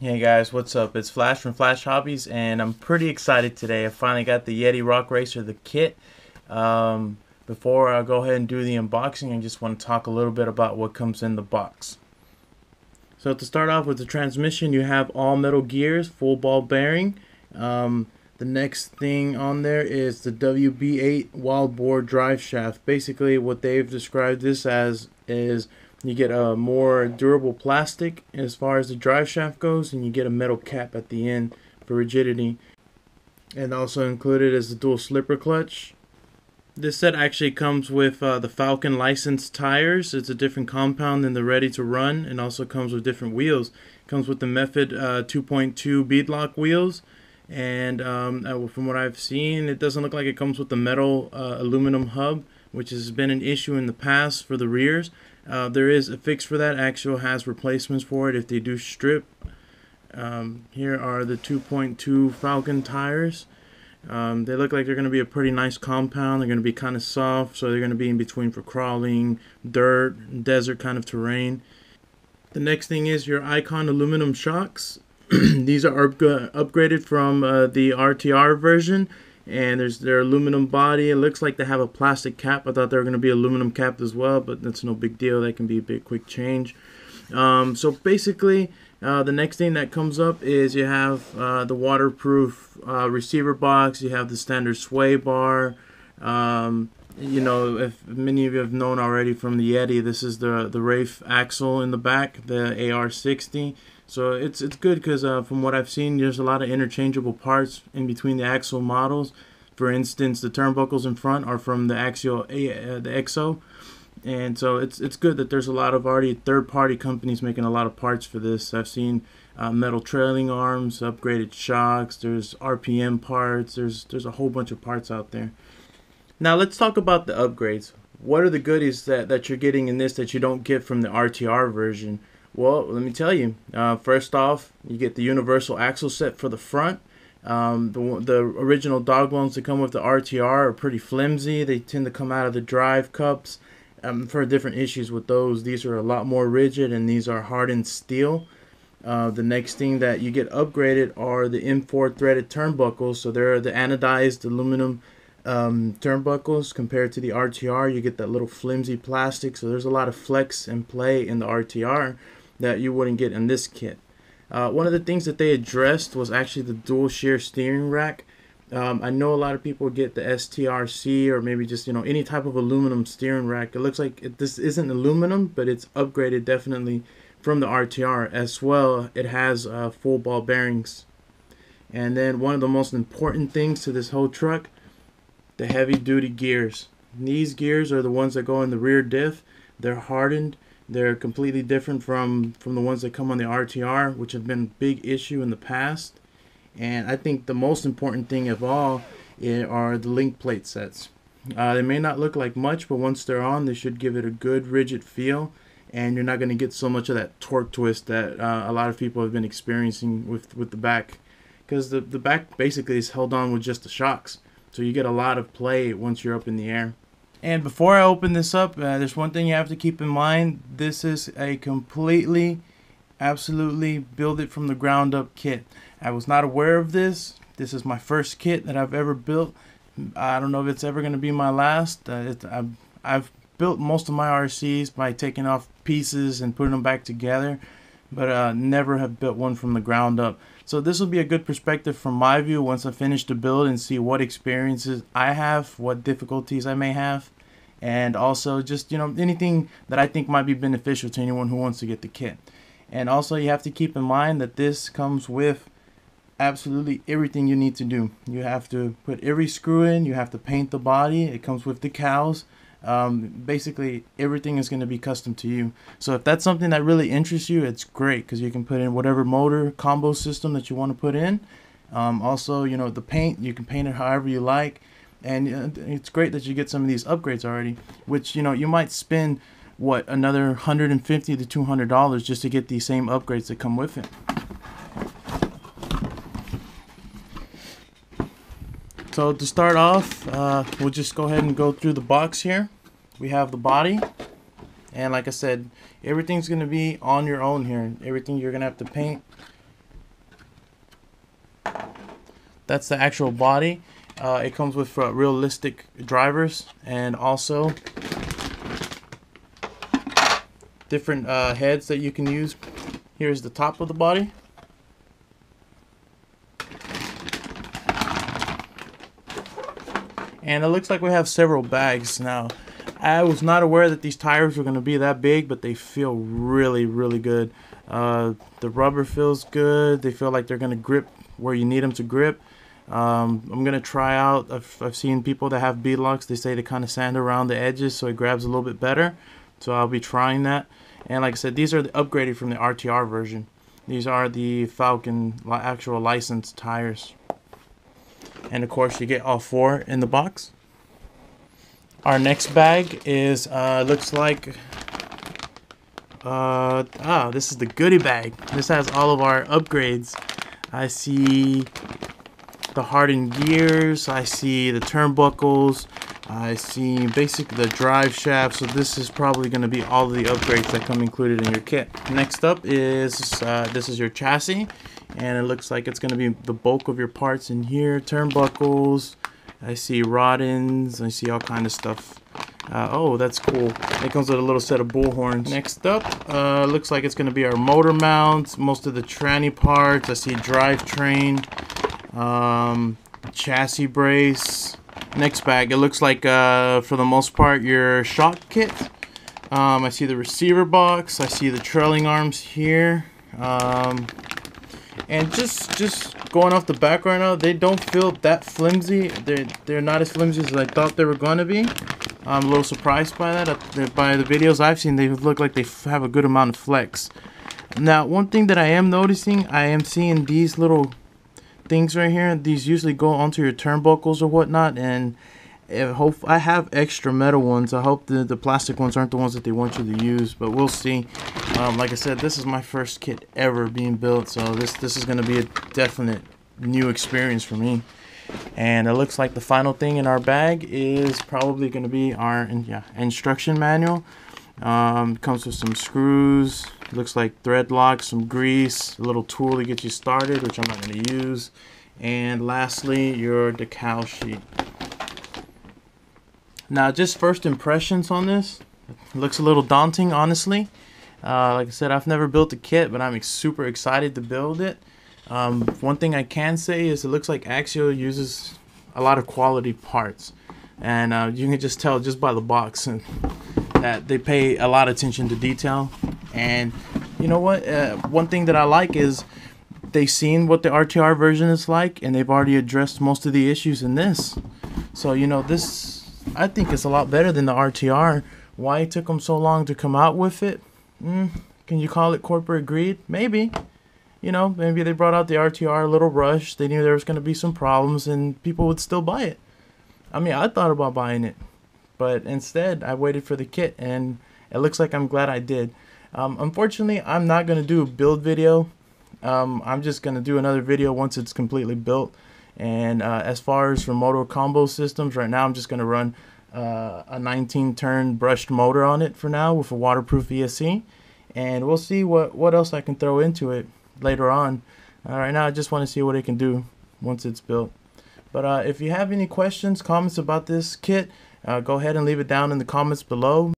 Hey guys, what's up? It's Flash from Flash Hobbies, and I'm pretty excited today. I finally got the Yeti Rock Racer, the kit. Before I go ahead and do the unboxing, I just want to talk a little bit about what comes in the box. So to start off with the transmission, you have all metal gears, full ball bearing. The next thing on there is the WB8 wild bore drive shaft. Basically what they've described this as is you get a more durable plastic as far as the drive shaft goes, and you get a metal cap at the end for rigidity. And also included is the dual slipper clutch. This set actually comes with the Falcon licensed tires. It's a different compound than the Ready to Run, and also comes with different wheels. It comes with the Method 2.2 beadlock wheels, and from what I've seen, it doesn't look like it comes with the metal aluminum hub, which has been an issue in the past for the rears. There is a fix for that. Axial has replacements for it if they do strip. Here are the 2.2 Falcon tires. They look like they're going to be a pretty nice compound. They're going to be kind of soft, so they're going to be in between for crawling, dirt, desert kind of terrain. The next thing is your Icon aluminum shocks. These are upgraded from the RTR version, and there's their aluminum body. It looks like they have a plastic cap. I thought they were going to be aluminum capped as well, but that's no big deal. That can be a big quick change. So basically, the next thing that comes up is you have the waterproof receiver box. You have the standard sway bar. You know, if many of you have known already from the Yeti, this is the Rafe axle in the back, the AR60. So it's good because from what I've seen, there's a lot of interchangeable parts in between the axle models. For instance, the turnbuckles in front are from the Axial the EXO. And so it's good that there's a lot of already third-party companies making a lot of parts for this. I've seen metal trailing arms, upgraded shocks, there's RPM parts, there's a whole bunch of parts out there. Now let's talk about the upgrades. What are the goodies that you're getting in this that you don't get from the RTR version? Well, let me tell you. First off, you get the universal axle set for the front. The original dog bones that come with the RTR are pretty flimsy. They tend to come out of the drive cups. For different issues with those, these are a lot more rigid, and these are hardened steel. The next thing that you get upgraded are the M4 threaded turnbuckles. So they're the anodized aluminum turnbuckles. Compared to the RTR, you get that little flimsy plastic. So there's a lot of flex and play in the RTR that you wouldn't get in this kit. One of the things that they addressed was actually the dual shear steering rack. I know a lot of people get the STRC or maybe just, any type of aluminum steering rack. It looks like this isn't aluminum, but it's upgraded definitely from the RTR as well. It has full ball bearings. And then one of the most important things to this whole truck, the heavy duty gears. These gears are the ones that go in the rear diff. They're hardened. They're completely different from the ones that come on the RTR, which have been a big issue in the past. And I think the most important thing of all are the link plate sets. They may not look like much, but once they're on, they should give it a good rigid feel, and you're not going to get so much of that torque twist that a lot of people have been experiencing with the back, because the back basically is held on with just the shocks, so you get a lot of play once you're up in the air. And before I open this up, there's one thing you have to keep in mind. This is a completely, absolutely build it from the ground up kit. I was not aware of this. This is my first kit that I've ever built. I don't know if it's ever going to be my last. I've built most of my RCs by taking off pieces and putting them back together, but never have built one from the ground up. So this will be a good perspective from my view once I finish the build and see what experiences I have, what difficulties I may have, and also just anything that I think might be beneficial to anyone who wants to get the kit. And also you have to keep in mind that this comes with absolutely everything you need to do. You have to put every screw in, you have to paint the body, it comes with decals. Basically everything is going to be custom to you. So if that's something that really interests you, it's great because you can put in whatever motor combo system that you want to put in. Also, the paint, you can paint it however you like, and it's great that you get some of these upgrades already, which you might spend another $150 to $200 just to get these same upgrades that come with it. So to start off, we'll just go ahead and go through the box here. We have the body, and like I said, everything's going to be on your own here. Everything you're going to have to paint that's the actual body. It comes with realistic drivers, and also different heads that you can use. Here's the top of the body. And it looks like we have several bags. Now, I was not aware that these tires were going to be that big, but they feel really, really good. The rubber feels good. They feel like they're going to grip where you need them to grip. I'm going to try out, I've seen people that have beadlocks, they say they kind of sand around the edges so it grabs a little bit better. So I'll be trying that. And like I said, these are upgraded from the RTR version. These are the Falcon actual licensed tires. And of course you get all 4 in the box. Our next bag is looks like this is the goodie bag. This has all of our upgrades. I see the hardened gears, I see the turnbuckles, I see basically the drive shaft. So this is probably going to be all of the upgrades that come included in your kit. Next up is this is your chassis, and it looks like it's going to be the bulk of your parts in here. Turnbuckles, I see rod ends, I see all kind of stuff. Oh, that's cool. It comes with a little set of bull horns. Next up, looks like it's going to be our motor mounts, most of the tranny parts. I see drivetrain, chassis brace. Next bag, it looks like for the most part your shock kit. I see the receiver box, I see the trailing arms here, and just going off the back right now, they don't feel that flimsy. They're not as flimsy as I thought they were going to be. I'm a little surprised by that. By the videos I've seen, they look like they have a good amount of flex. Now, one thing that I am noticing, I am seeing these little things right here. These usually go onto your turnbuckles or whatnot, and I have extra metal ones. I hope the plastic ones aren't the ones that they want you to use, but we'll see. Like I said, this is my first kit ever being built, so this is going to be a definite new experience for me. And it looks like the final thing in our bag is probably going to be our instruction manual. Comes with some screws, looks like thread locks, some grease, a little tool to get you started, which I'm not going to use, and lastly your decal sheet. Now, just first impressions on this, it looks a little daunting, honestly. Like I said, I've never built a kit, but I'm super excited to build it. One thing I can say is it looks like Axial uses a lot of quality parts, and you can just tell just by the box that they pay a lot of attention to detail. And you know what, one thing that I like is they've seen what the RTR version is like, and they've already addressed most of the issues in this. So you know, this I think is a lot better than the RTR. Why it took them so long to come out with it? Can you call it corporate greed? Maybe. You know, maybe they brought out the RTR a little rushed. They knew there was going to be some problems and people would still buy it. I mean, I thought about buying it, but instead I waited for the kit, and it looks like I'm glad I did. Unfortunately, I'm not going to do a build video. I'm just going to do another video once it's completely built. And as far as for motor combo systems, right now I'm just going to run a 19-turn brushed motor on it for now with a waterproof ESC. And we'll see what else I can throw into it later on. Right now I just want to see what it can do once it's built. But if you have any questions, comments about this kit, go ahead and leave it down in the comments below.